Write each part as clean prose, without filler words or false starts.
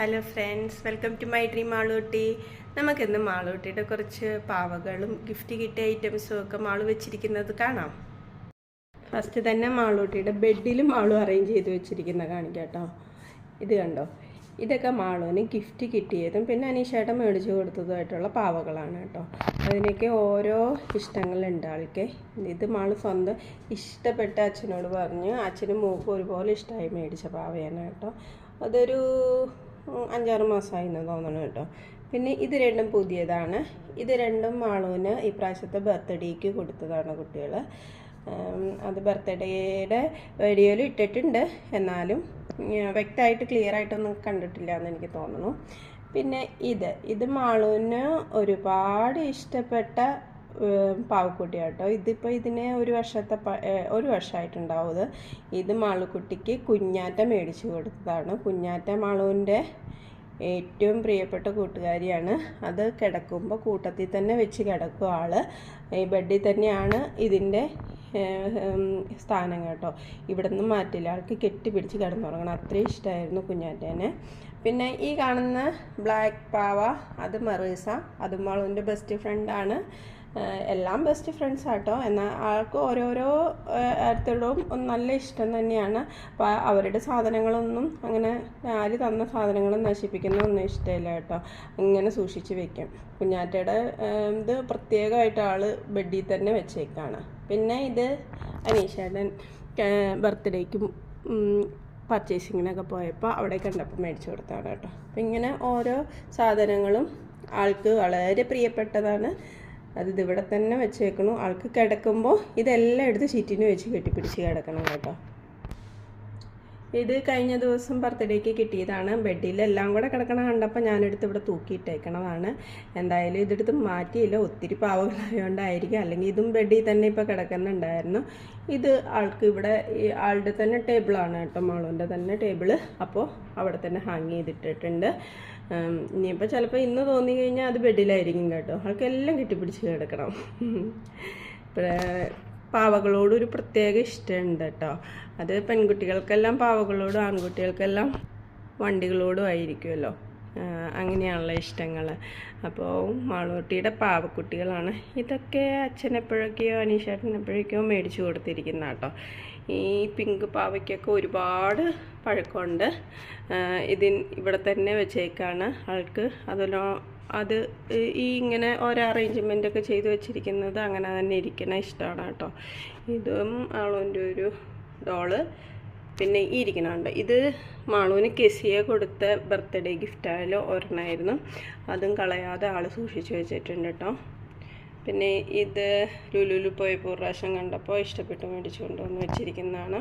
Hello friends, welcome to my dream Malootty. നമുക്കിന്ന് മാളൂട്ടിയുടെ കുറച്ച് പാവകളും ഗിഫ്റ്റ് കിട്ടിയ ഐറ്റംസും ഒക്കെ മാളു വെച്ചിരിക്കുന്നത് കാണാം. ഫസ്റ്റ് തന്നെ മാളൂട്ടിയുടെ ബെഡിൽ മാളു അറേഞ്ച് ചെയ്ത് വെച്ചിരിക്കുന്ന കാണിക്കാം കേട്ടോ. ഇത് കണ്ടോ, ഇതൊക്കെ മാളുവിന് ഗിഫ്റ്റ് കിട്ടിയതും പിന്നെ അനീഷേട്ടൻ മേടിച്ചു കൊടുത്തതുമായിട്ടുള്ള പാവകളാണ് കേട്ടോ. അതിനൊക്കെ ഓരോ ഇഷ്ടങ്ങളുണ്ട് ആൾക്ക്. ഇത് മാളു സ്വന്തം ഇഷ്ടപ്പെട്ട അച്ഛനോട് പറഞ്ഞ് അച്ഛനും മൂക്കും ഒരുപോലെ ഇഷ്ടമായി മേടിച്ച പാവയാണ് കേട്ടോ. അതൊരു 5-6 മാസമായിന്ന് തോന്നണം കേട്ടോ. പിന്നെ ഇത് രണ്ടും പുതിയതാണ്. ഇത് രണ്ടും മാളുവിന് ഈ പ്രാവശ്യത്തെ ബർത്ത്ഡേക്ക് കൊടുത്തതാണ് കുട്ടികൾ. അത് ബർത്ത്ഡേയുടെ വീഡിയോയിൽ ഇട്ടിട്ടുണ്ട്, എന്നാലും വ്യക്തമായിട്ട് ക്ലിയർ ആയിട്ടൊന്നും കണ്ടിട്ടില്ല എന്ന് എനിക്ക് തോന്നുന്നു. പിന്നെ ഇത് മാളുവിന് ഒരുപാട് ഇഷ്ടപ്പെട്ട പാവക്കുട്ടിയാട്ടോ. ഇതിപ്പോൾ ഇതിന് ഒരു വർഷമായിട്ടുണ്ടാവും. ഇത് മാളുക്കുട്ടിക്ക് കുഞ്ഞാറ്റ മേടിച്ചു കൊടുത്തതാണ്. കുഞ്ഞാറ്റ മാളുവിൻ്റെ ഏറ്റവും പ്രിയപ്പെട്ട കൂട്ടുകാരിയാണ്. അത് കിടക്കുമ്പോൾ കൂട്ടത്തിൽ തന്നെ വെച്ച് കിടക്കും ആൾ. ഈ ബെഡിൽ തന്നെയാണ് ഇതിൻ്റെ സ്ഥാനം കേട്ടോ. ഇവിടെ നിന്നും മാറ്റില്ല, ആൾക്ക് കെട്ടിപ്പിടിച്ച് കിടന്നുറങ്ങണം, അത്രയും ഇഷ്ടമായിരുന്നു കുഞ്ഞാറ്റേനെ. പിന്നെ ഈ കാണുന്ന ബ്ലാക്ക് പാവ അത് മെറീസ, അത് മാളുവിൻ്റെ ബെസ്റ്റ് ഫ്രണ്ടാണ്. എല്ലാം ബെസ്റ്റ് ഫ്രണ്ട്സ് ആട്ടോ. എന്നാൽ ആൾക്ക് ഓരോരോ അടുത്തോടും നല്ല ഇഷ്ടം തന്നെയാണ്. അപ്പോൾ അവരുടെ സാധനങ്ങളൊന്നും അങ്ങനെ ആര് തന്ന സാധനങ്ങളും നശിപ്പിക്കുന്നതൊന്നും ഇഷ്ടമില്ല കേട്ടോ. ഇങ്ങനെ സൂക്ഷിച്ച് വെക്കും. കുഞ്ഞാറ്റയുടെ ഇത് പ്രത്യേകമായിട്ട് ആൾ ബെഡിൽ തന്നെ വെച്ചേക്കാണ്. പിന്നെ ഇത് അനീഷേട്ടൻ ബർത്ത്ഡേക്കും പർച്ചേസിങ്ങിനൊക്കെ പോയപ്പോൾ അവിടെ കണ്ടപ്പോൾ മേടിച്ചു കൊടുത്താണ് കേട്ടോ. അപ്പം ഇങ്ങനെ ഓരോ സാധനങ്ങളും ആൾക്ക് വളരെ പ്രിയപ്പെട്ടതാണ്. ഇതിവിടെ തന്നെ വെച്ചേക്കണു. ആൾക്ക് കിടക്കുമ്പോൾ ഇതെല്ലാം എടുത്ത് ഷീറ്റിന് വെച്ച് കെട്ടിപ്പിടിച്ച് കിടക്കണം കേട്ടോ. ഇത് കഴിഞ്ഞ ദിവസം ബർത്ത്ഡേക്ക് കിട്ടിയതാണ്. ബെഡിലെല്ലാം കൂടെ കിടക്കണം കണ്ടപ്പോൾ ഞാനെടുത്ത് ഇവിടെ തൂക്കിയിട്ടേക്കണതാണ്. എന്തായാലും ഇതെടുത്ത് മാറ്റിയില്ല, ഒത്തിരി പാവകളായതുകൊണ്ടായിരിക്കും, അല്ലെങ്കിൽ ഇതും ബെഡിൽ തന്നെ ഇപ്പോൾ കിടക്കുന്നുണ്ടായിരുന്നു. ഇത് ആൾക്ക് ഇവിടെ ആളുടെ തന്നെ ടേബിളാണ് കേട്ടോ, മാളുവിൻ്റെ തന്നെ ടേബിള്. അപ്പോൾ അവിടെ തന്നെ ഹാങ് ചെയ്തിട്ടിട്ടുണ്ട്. ഇനിയിപ്പോൾ ചിലപ്പോൾ ഇന്ന് തോന്നി കഴിഞ്ഞാൽ അത് ബെഡിലായിരിക്കും കേട്ടോ. ആൾക്കെല്ലാം കെട്ടിപ്പിടിച്ച് കിടക്കണം. പാവകളോടൊരു പ്രത്യേക ഇഷ്ടമുണ്ട് കേട്ടോ. അത് പെൺകുട്ടികൾക്കെല്ലാം പാവകളോടും ആൺകുട്ടികൾക്കെല്ലാം വണ്ടികളോടും ആയിരിക്കുമല്ലോ, അങ്ങനെയാണല്ലോ ഇഷ്ടങ്ങൾ. അപ്പോൾ മാളൂട്ടിയുടെ പാവക്കുട്ടികളാണ് ഇതൊക്കെ. അച്ഛനെപ്പോഴൊക്കെയോ അനീഷേട്ടനെപ്പോഴൊക്കെയോ മേടിച്ചു കൊടുത്തിരിക്കുന്ന കേട്ടോ. ഈ പിങ്ക് പാവയ്ക്കൊക്കെ ഒരുപാട് പഴക്കമുണ്ട്. ഇവിടെ തന്നെ വെച്ചേക്കാണ് ആൾക്ക്. അത് ഈ ഇങ്ങനെ ഓരോ അറേഞ്ച്മെൻറ്റൊക്കെ ചെയ്ത് വെച്ചിരിക്കുന്നത് അങ്ങനെ തന്നെ ഇരിക്കണ ഇഷ്ടമാണ് കേട്ടോ. ഇതും മാളുവിൻ്റെ ഒരു ഡോള്. പിന്നെ ഈ ഇരിക്കണുണ്ട്, ഇത് മാളുവിന് കെസിയെ കൊടുത്ത ബർത്ത്ഡേ ഗിഫ്റ്റായാലും ഒരെണ്ണമായിരുന്നു. അതും കളയാതെ ആൾ സൂക്ഷിച്ച് വെച്ചിട്ടുണ്ട് കേട്ടോ. പിന്നെ ഇത് ലുലുവിൽ പോയപ്പോൾ ഒരു പ്രാവശ്യം കണ്ടപ്പോൾ ഇഷ്ടപ്പെട്ട് മേടിച്ചു കൊണ്ടുവന്ന് വെച്ചിരിക്കുന്നതാണ്.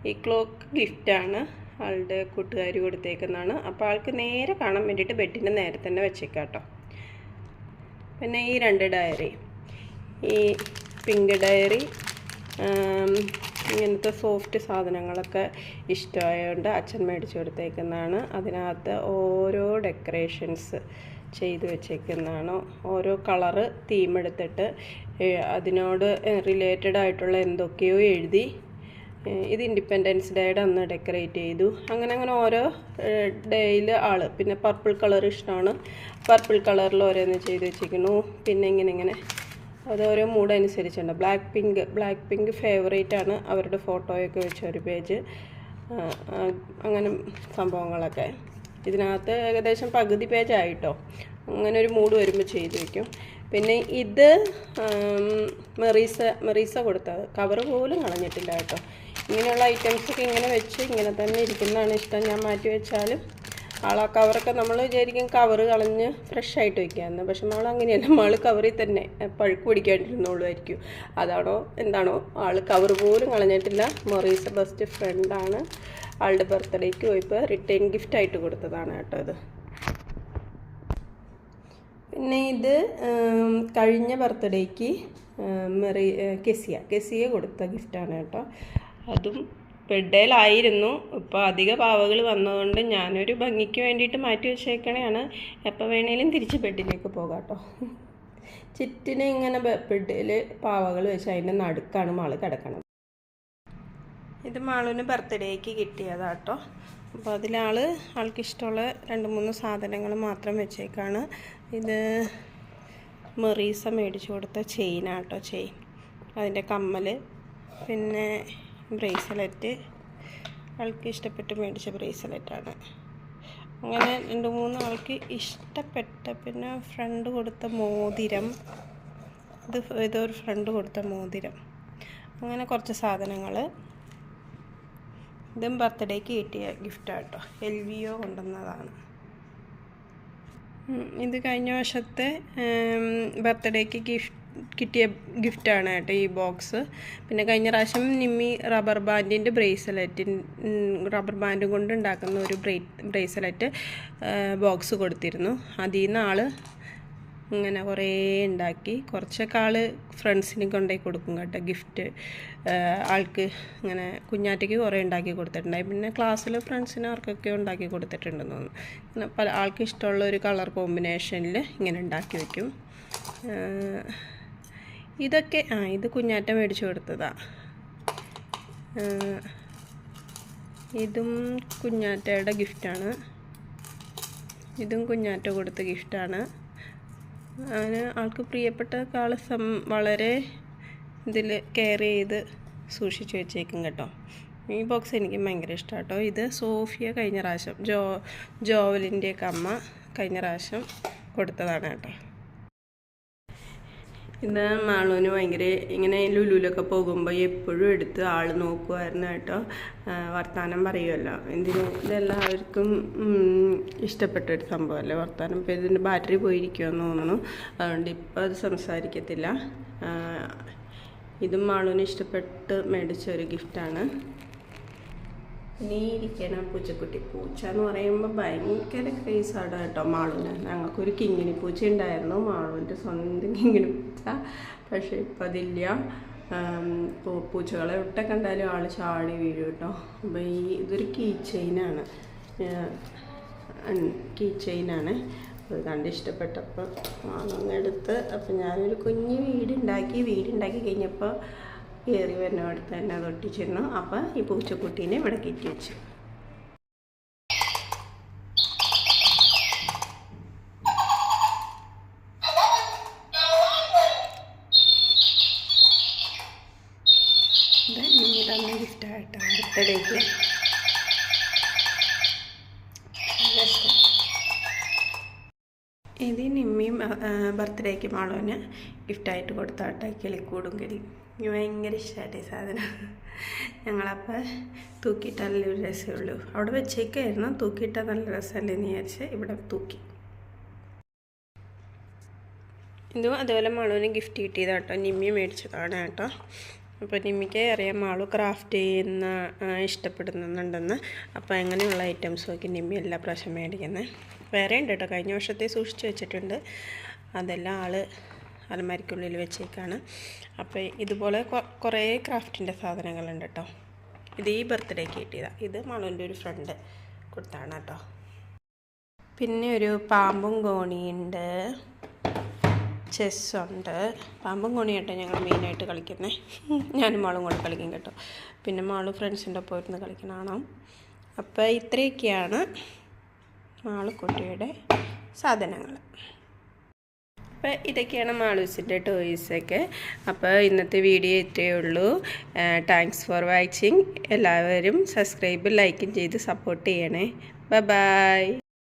ഈ ക്ലോക്ക് ഗിഫ്റ്റാണ്, ആളുടെ കൂട്ടുകാർ കൊടുത്തേക്കുന്നതാണ്. അപ്പോൾ ആൾക്ക് നേരെ കാണാൻ വേണ്ടിയിട്ട് ബെഡിൻ്റെ നേരെ തന്നെ വെച്ചേക്കാം കേട്ടോ. പിന്നെ ഈ 2 ഡയറി, ഈ പിങ്ക് ഡയറി, ഇങ്ങനത്തെ സോഫ്റ്റ് സാധനങ്ങളൊക്കെ ഇഷ്ടമായതുകൊണ്ട് അച്ഛൻ മേടിച്ചു കൊടുത്തേക്കുന്നതാണ്. അതിനകത്ത് ഓരോ ഡെക്കറേഷൻസ് ചെയ്ത് വെച്ചേക്കുന്നതാണ്. ഓരോ കളറ് തീം എടുത്തിട്ട് അതിനോട് റിലേറ്റഡ് ആയിട്ടുള്ള എന്തൊക്കെയോ എഴുതി. ഇത് ഇൻഡിപെൻഡൻസ് ഡേയുടെ അന്ന് ഡെക്കറേറ്റ് ചെയ്തു. അങ്ങനെ ഓരോ ഡേയിൽ ആൾ. പിന്നെ പർപ്പിൾ കളർ ഇഷ്ടമാണ്, പർപ്പിൾ കളറിൽ ഓരോന്ന് ചെയ്ത് വെച്ചിരിക്കുന്നു. പിന്നെ ഇങ്ങനെ അതോരോ മൂഡ് അനുസരിച്ചുണ്ട്. ബ്ലാക്ക് പിങ്ക് ഫേവറേറ്റ് ആണ്, അവരുടെ ഫോട്ടോയൊക്കെ വെച്ച ഒരു പേജ്. അങ്ങനെ സംഭവങ്ങളൊക്കെ ഇതിനകത്ത് ഏകദേശം പകുതി പേജായിട്ടോ. അങ്ങനെ ഒരു മൂഡ് വരുമ്പോൾ ചെയ്ത് വയ്ക്കും. പിന്നെ ഇത് മെറീസ കൊടുത്തത്, കവറ് പോലും കളഞ്ഞിട്ടില്ല കേട്ടോ. ഇങ്ങനെയുള്ള ഐറ്റംസൊക്കെ ഇങ്ങനെ വെച്ച് ഇങ്ങനെ തന്നെ ഇരിക്കുന്നതാണ് ഇഷ്ടം. ഞാൻ മാറ്റി വെച്ചാലും ആ കവറൊക്കെ നമ്മൾ വിചാരിക്കും കവറ് കളഞ്ഞ് ഫ്രഷ് ആയിട്ട് വയ്ക്കാമെന്ന്. പക്ഷെ നമ്മൾ അങ്ങനെയല്ല, നമ്മൾ കവറിൽ തന്നെ പഴുക്ക് പിടിക്കാണ്ടിരുന്നുള്ളൂ. അതാണോ എന്താണോ, ആൾ കവറ് പോലും കളഞ്ഞിട്ടില്ല. മെറീസ ബെസ്റ്റ് ഫ്രണ്ടാണ്. ആളുടെ ബർത്ത്ഡേക്ക് പോയപ്പോൾ റിട്ടേൺ ഗിഫ്റ്റായിട്ട് കൊടുത്തതാണ് കേട്ടോ ഇത്. പിന്നെ ഇത് കഴിഞ്ഞ ബർത്ത്ഡേക്ക് കെസിയ കൊടുത്ത ഗിഫ്റ്റാണ് കേട്ടോ. അതും ബെഡേലായിരുന്നു. ഇപ്പോൾ അധിക പാവകൾ വന്നതുകൊണ്ട് ഞാനൊരു ഭംഗിക്ക് വേണ്ടിയിട്ട് മാറ്റി വെച്ചേക്കണതാണ്. എപ്പോൾ വേണേലും തിരിച്ച് ബെഡിലേക്ക് പോകാം കേട്ടോ. ചുറ്റിനെ ഇങ്ങനെ ബെഡിൽ പാവകൾ വെച്ച് അതിൻ്റെ നടുക്കാണ് മാള് കിടക്കണത്. ഇത് മാളുവിന് ബർത്ത്ഡേക്ക് കിട്ടിയതാട്ടോ. അപ്പോൾ ആൾക്ക് ഇഷ്ടമുള്ള 2-3 സാധനങ്ങൾ മാത്രം വെച്ചേക്കാണ്. ഇത് മെറീസ മേടിച്ചു കൊടുത്ത ചെയിനാട്ടോ, ചെയിൻ, അതിൻ്റെ കമ്മൽ, പിന്നെ ബ്രേസ്ലെറ്റ്, ആൾക്ക് ഇഷ്ടപ്പെട്ട് മേടിച്ച ബ്രേസ്ലെറ്റാണ്. അങ്ങനെ 2-3 ആൾക്ക് ഇഷ്ടപ്പെട്ട. പിന്നെ ഫ്രണ്ട് കൊടുത്ത മോതിരം, ഇതൊരു ഫ്രണ്ട് കൊടുത്ത മോതിരം, അങ്ങനെ കുറച്ച് സാധനങ്ങൾ. ഇതും ബർത്ത്ഡേക്ക് കിട്ടിയ ഗിഫ്റ്റാട്ടോ, LVO കൊണ്ടുവന്നതാണ്. ഇത് കഴിഞ്ഞ വർഷത്തെ ബർത്ത്ഡേക്ക് കിട്ടിയ ഗിഫ്റ്റാണ് കേട്ടോ ഈ ബോക്സ്. പിന്നെ കഴിഞ്ഞ പ്രാവശ്യം നിമ്മി റബ്ബർ ബാൻഡും കൊണ്ട് ഉണ്ടാക്കുന്ന ഒരു ബ്രേസ്ലെറ്റ് ബോക്സ് കൊടുത്തിരുന്നു. അതിൽ നിന്ന് ഇങ്ങനെ കുറേ ഉണ്ടാക്കി, കുറച്ചൊക്കെ ഫ്രണ്ട്സിന് കൊണ്ടുപോയി കൊടുക്കും കേട്ടോ ഗിഫ്റ്റ്. ആൾക്ക് ഇങ്ങനെ കുഞ്ഞാറ്റയ്ക്ക് കുറേ ഉണ്ടാക്കി കൊടുത്തിട്ടുണ്ടായി. പിന്നെ ക്ലാസ്സിൽ ഫ്രണ്ട്സിന് അവർക്കൊക്കെ ഉണ്ടാക്കി കൊടുത്തിട്ടുണ്ടെന്ന് തോന്നുന്നു. ഇങ്ങനെ പല ആൾക്ക് ഇഷ്ടമുള്ള ഒരു കളർ കോമ്പിനേഷനിൽ ഇങ്ങനെ ഉണ്ടാക്കി വയ്ക്കും. ഇതൊക്കെ ഇത് കുഞ്ഞാറ്റ മേടിച്ചു കൊടുത്തതാണ്. ഇതും കുഞ്ഞാറ്റയുടെ ഗിഫ്റ്റാണ്. ഇതും കുഞ്ഞാറ്റ കൊടുത്ത ഗിഫ്റ്റാണ്. അങ്ങനെ ആൾക്ക് പ്രിയപ്പെട്ട വളരെ ഇതിൽ കെയർ ചെയ്ത് സൂക്ഷിച്ച് വെച്ചേക്കും കേട്ടോ. ഈ ബോക്സ് എനിക്ക് ഭയങ്കര ഇഷ്ടമാണ് കേട്ടോ. ഇത് സോഫിയ കഴിഞ്ഞ പ്രാവശ്യം ജോവലിൻ്റെയൊക്കെ അമ്മ കഴിഞ്ഞ പ്രാവശ്യം കൊടുത്തതാണ് കേട്ടോ. ഇത് മാളുവിന് ഭയങ്കര ഇങ്ങനെ ലുലുലൊക്കെ പോകുമ്പോൾ എപ്പോഴും എടുത്ത് നോക്കുമായിരുന്നു കേട്ടോ. വർത്താനം പറയുമല്ലോ, ഇതെല്ലാവർക്കും ഇഷ്ടപ്പെട്ടൊരു സംഭവമല്ലേ വർത്താനം. ഇപ്പോൾ ഇതിൻ്റെ ബാറ്ററി പോയിരിക്കുമെന്ന് തോന്നുന്നു, അതുകൊണ്ട് ഇപ്പോൾ അത് സംസാരിക്കത്തില്ല. ഇതും മാളുവിന് ഇഷ്ടപ്പെട്ട് മേടിച്ച ഒരു ഗിഫ്റ്റാണ്. ഇനി ഇരിക്കണ പൂച്ചക്കുട്ടി. പൂച്ച എന്ന് പറയുമ്പോൾ ഭയങ്കര ക്രേസാണ് കേട്ടോ മാളുവിന്. ഞങ്ങൾക്കൊരു കിങ്ങിണി പൂച്ച ഉണ്ടായിരുന്നു, മാളുവിൻ്റെ സ്വന്തം കിങ്ങിണി പൂച്ച. പക്ഷേ ഇപ്പം അതില്ല. പൂച്ചകളെ ഒട്ട കണ്ടാലും ചാടി വീഴും കേട്ടോ. അപ്പോൾ ഇതൊരു കീ ചെയിനാണ്. അത് കണ്ട് ഇഷ്ടപ്പെട്ടപ്പോൾ എടുത്ത്. അപ്പോൾ ഞാനൊരു കുഞ്ഞ് വീടുണ്ടാക്കി കഴിഞ്ഞപ്പോൾ കയറി വരുന്നിടത്ത് തന്നെ അത് ഒട്ടിച്ചിരുന്നു. അപ്പോൾ ഈ പൂച്ചക്കുട്ടീനെ ഇവിടെ കയറ്റി വെച്ചു. ഇത് നിമ്മി തന്ന ഗിഫ്റ്റായിട്ടോ ബർത്ത്ഡേക്ക്. ഇത് നിമ്മിയും ബർത്ത്ഡേക്ക് മാളുവിന് ഗിഫ്റ്റായിട്ട് കൊടുത്താട്ടോ കിളിക്കൂടും കിളി. എനിക്ക് ഭയങ്കര ഇഷ്ടമായിട്ട് ഈ സാധനം. ഞങ്ങളപ്പോൾ തൂക്കിയിട്ടാലേ ഒരു രസമേ ഉള്ളൂ. അവിടെ വെച്ചേക്കായിരുന്നു, തൂക്കിയിട്ടാൽ നല്ല രസമല്ലേ എന്ന് വിചാരിച്ച് ഇവിടെ തൂക്കി. ഇതും അതേപോലെ മാളുവിന് ഗിഫ്റ്റ് കിട്ടിയതാട്ടോ, നിമ്മി മേടിച്ചതാണ് കേട്ടോ. അപ്പോൾ നിമ്മിക്ക് അറിയാം മാളു ക്രാഫ്റ്റ് ചെയ്യുന്ന ഇഷ്ടപ്പെടുന്നുണ്ടെന്ന്. അപ്പോൾ അങ്ങനെയുള്ള ഐറ്റംസൊക്കെ നിമ്മി എല്ലാ പ്രാവശ്യം മേടിക്കുന്നത്. വേറെ ഉണ്ട് കേട്ടോ, കഴിഞ്ഞ വർഷത്തെ സൂക്ഷിച്ച് വെച്ചിട്ടുണ്ട്. അതെല്ലാം അലമാരിക്കുള്ളിൽ വെച്ചേക്കാണ്. അപ്പോൾ ഇതുപോലെ കുറേ ക്രാഫ്റ്റിൻ്റെ സാധനങ്ങളുണ്ട് കേട്ടോ. ഇത് ഈ ബർത്ത്ഡേക്ക് കിട്ടിയതാണ്. ഇത് മാളുവിൻ്റെ ഒരു ഫ്രണ്ട് കൊടുത്താണ് കേട്ടോ. പിന്നെ ഒരു പാമ്പും കോണിയുണ്ട്, ചെസ്സുണ്ട്. പാമ്പും കോണിയാട്ടോ ഞങ്ങൾ മെയിനായിട്ട് കളിക്കുന്നത്. ഞാനും മാളും കൂടെ കളിക്കും കേട്ടോ. പിന്നെ മാളു ഫ്രണ്ട്സിൻ്റെ ഒപ്പം ഇരുന്ന് കളിക്കണതാണ്. അപ്പോൾ ഇത്രയൊക്കെയാണ് മാളുക്കുട്ടിയുടെ സാധനങ്ങൾ. അപ്പോൾ ഇതൊക്കെയാണ് മാളൂസിൻ്റെ ടോയ്സൊക്കെ. അപ്പോൾ ഇന്നത്തെ വീഡിയോ ഇത്രയേ ഉള്ളൂ. Thanks for watching. എല്ലാവരും സബ്സ്ക്രൈബും ലൈക്കും ചെയ്ത് സപ്പോർട്ട് ചെയ്യണേ. ബൈ.